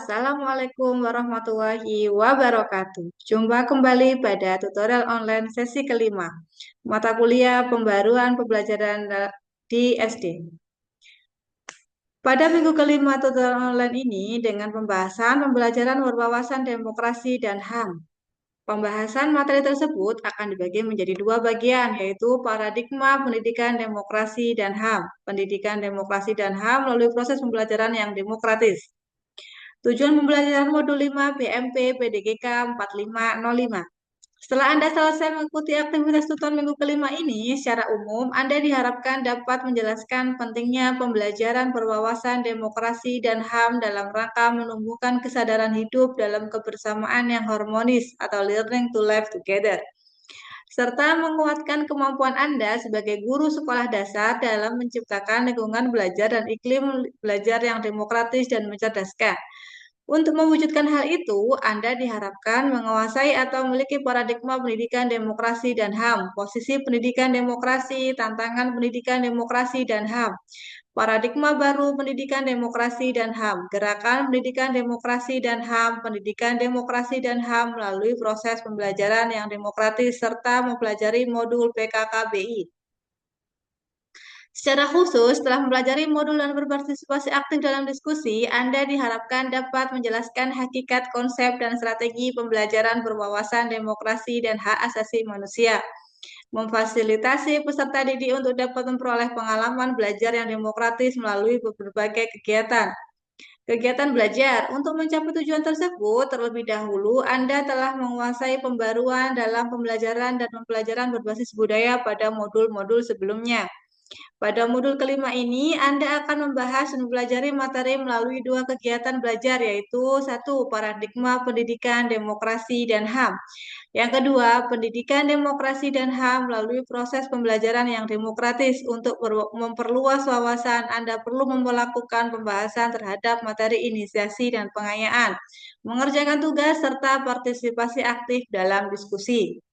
Assalamualaikum warahmatullahi wabarakatuh. Jumpa kembali pada tutorial online sesi kelima, mata kuliah pembaruan pembelajaran di SD. Pada minggu kelima tutorial online ini dengan pembahasan pembelajaran berwawasan demokrasi dan HAM. Pembahasan materi tersebut akan dibagi menjadi dua bagian, yaitu paradigma pendidikan demokrasi dan HAM. Pendidikan demokrasi dan HAM melalui proses pembelajaran yang demokratis. Tujuan pembelajaran modul 5 BMP PDGK 4505. Setelah Anda selesai mengikuti aktivitas tutor minggu kelima ini, secara umum Anda diharapkan dapat menjelaskan pentingnya pembelajaran berwawasan demokrasi dan HAM dalam rangka menumbuhkan kesadaran hidup dalam kebersamaan yang harmonis atau learning to live together, serta menguatkan kemampuan Anda sebagai guru sekolah dasar dalam menciptakan lingkungan belajar dan iklim belajar yang demokratis dan mencerdaskan. Untuk mewujudkan hal itu, Anda diharapkan menguasai atau memiliki paradigma pendidikan demokrasi dan HAM, posisi pendidikan demokrasi, tantangan pendidikan demokrasi dan HAM, paradigma baru pendidikan demokrasi dan HAM, gerakan pendidikan demokrasi dan HAM, pendidikan demokrasi dan HAM melalui proses pembelajaran yang demokratis, serta mempelajari modul PKKBI. Secara khusus, setelah mempelajari modul dan berpartisipasi aktif dalam diskusi, Anda diharapkan dapat menjelaskan hakikat, konsep, dan strategi pembelajaran berwawasan demokrasi dan hak asasi manusia, memfasilitasi peserta didik untuk dapat memperoleh pengalaman belajar yang demokratis melalui berbagai kegiatan. Kegiatan belajar. Untuk mencapai tujuan tersebut, terlebih dahulu Anda telah menguasai pembaruan dalam pembelajaran dan pembelajaran berbasis budaya pada modul-modul sebelumnya. Pada modul kelima ini, Anda akan membahas dan mempelajari materi melalui dua kegiatan belajar, yaitu satu, paradigma pendidikan demokrasi dan HAM. Yang kedua, pendidikan demokrasi dan HAM melalui proses pembelajaran yang demokratis. Untuk memperluas wawasan, Anda perlu melakukan pembahasan terhadap materi inisiasi dan pengayaan, mengerjakan tugas, serta partisipasi aktif dalam diskusi.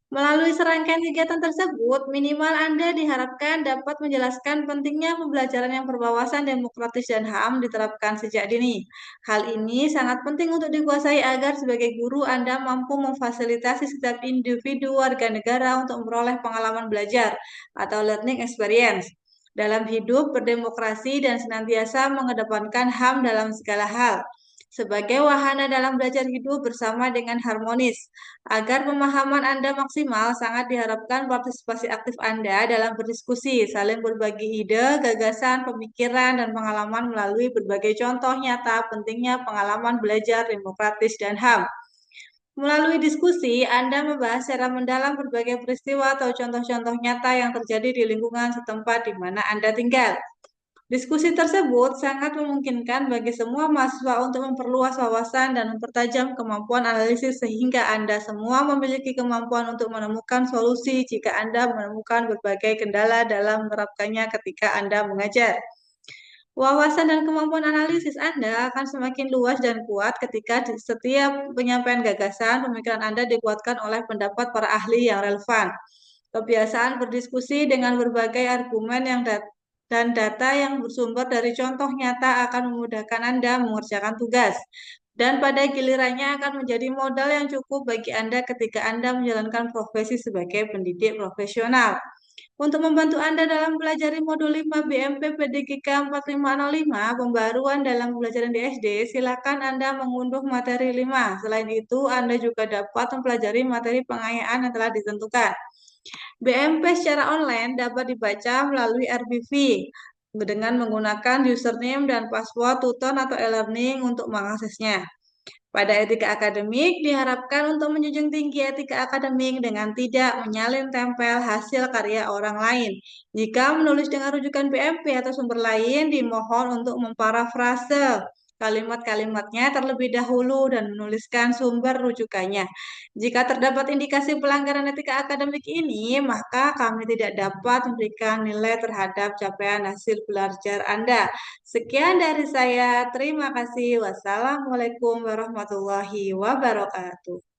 Melalui serangkaian kegiatan tersebut, minimal Anda diharapkan dapat menjelaskan pentingnya pembelajaran yang berwawasan demokratis dan HAM diterapkan sejak dini. Hal ini sangat penting untuk dikuasai agar sebagai guru Anda mampu memfasilitasi setiap individu warga negara untuk memperoleh pengalaman belajar atau learning experience dalam hidup berdemokrasi dan senantiasa mengedepankan HAM dalam segala hal sebagai wahana dalam belajar hidup bersama dengan harmonis. Agar pemahaman Anda maksimal, sangat diharapkan partisipasi aktif Anda dalam berdiskusi, saling berbagi ide, gagasan, pemikiran, dan pengalaman melalui berbagai contoh nyata pentingnya pengalaman belajar demokratis dan HAM. Melalui diskusi, Anda membahas secara mendalam berbagai peristiwa atau contoh-contoh nyata yang terjadi di lingkungan setempat di mana Anda tinggal. Diskusi tersebut sangat memungkinkan bagi semua mahasiswa untuk memperluas wawasan dan mempertajam kemampuan analisis sehingga Anda semua memiliki kemampuan untuk menemukan solusi jika Anda menemukan berbagai kendala dalam menerapkannya ketika Anda mengajar. Wawasan dan kemampuan analisis Anda akan semakin luas dan kuat ketika di setiap penyampaian gagasan, pemikiran Anda dikuatkan oleh pendapat para ahli yang relevan. Kebiasaan berdiskusi dengan berbagai argumen dan data yang bersumber dari contoh nyata akan memudahkan Anda mengerjakan tugas, dan pada gilirannya akan menjadi modal yang cukup bagi Anda ketika Anda menjalankan profesi sebagai pendidik profesional. Untuk membantu Anda dalam mempelajari modul 5 BMP PDGK 4505, pembaruan dalam pembelajaran di SD, silakan Anda mengunduh materi 5. Selain itu, Anda juga dapat mempelajari materi pengayaan yang telah ditentukan. BMP secara online dapat dibaca melalui RBV dengan menggunakan username dan password tutor atau e-learning untuk mengaksesnya. Pada etika akademik, diharapkan untuk menjunjung tinggi etika akademik dengan tidak menyalin tempel hasil karya orang lain. Jika menulis dengan rujukan BMP atau sumber lain, dimohon untuk memparafrase kalimat-kalimatnya terlebih dahulu dan menuliskan sumber rujukannya. Jika terdapat indikasi pelanggaran etika akademik ini, maka kami tidak dapat memberikan nilai terhadap capaian hasil belajar Anda. Sekian dari saya. Terima kasih. Wassalamualaikum warahmatullahi wabarakatuh.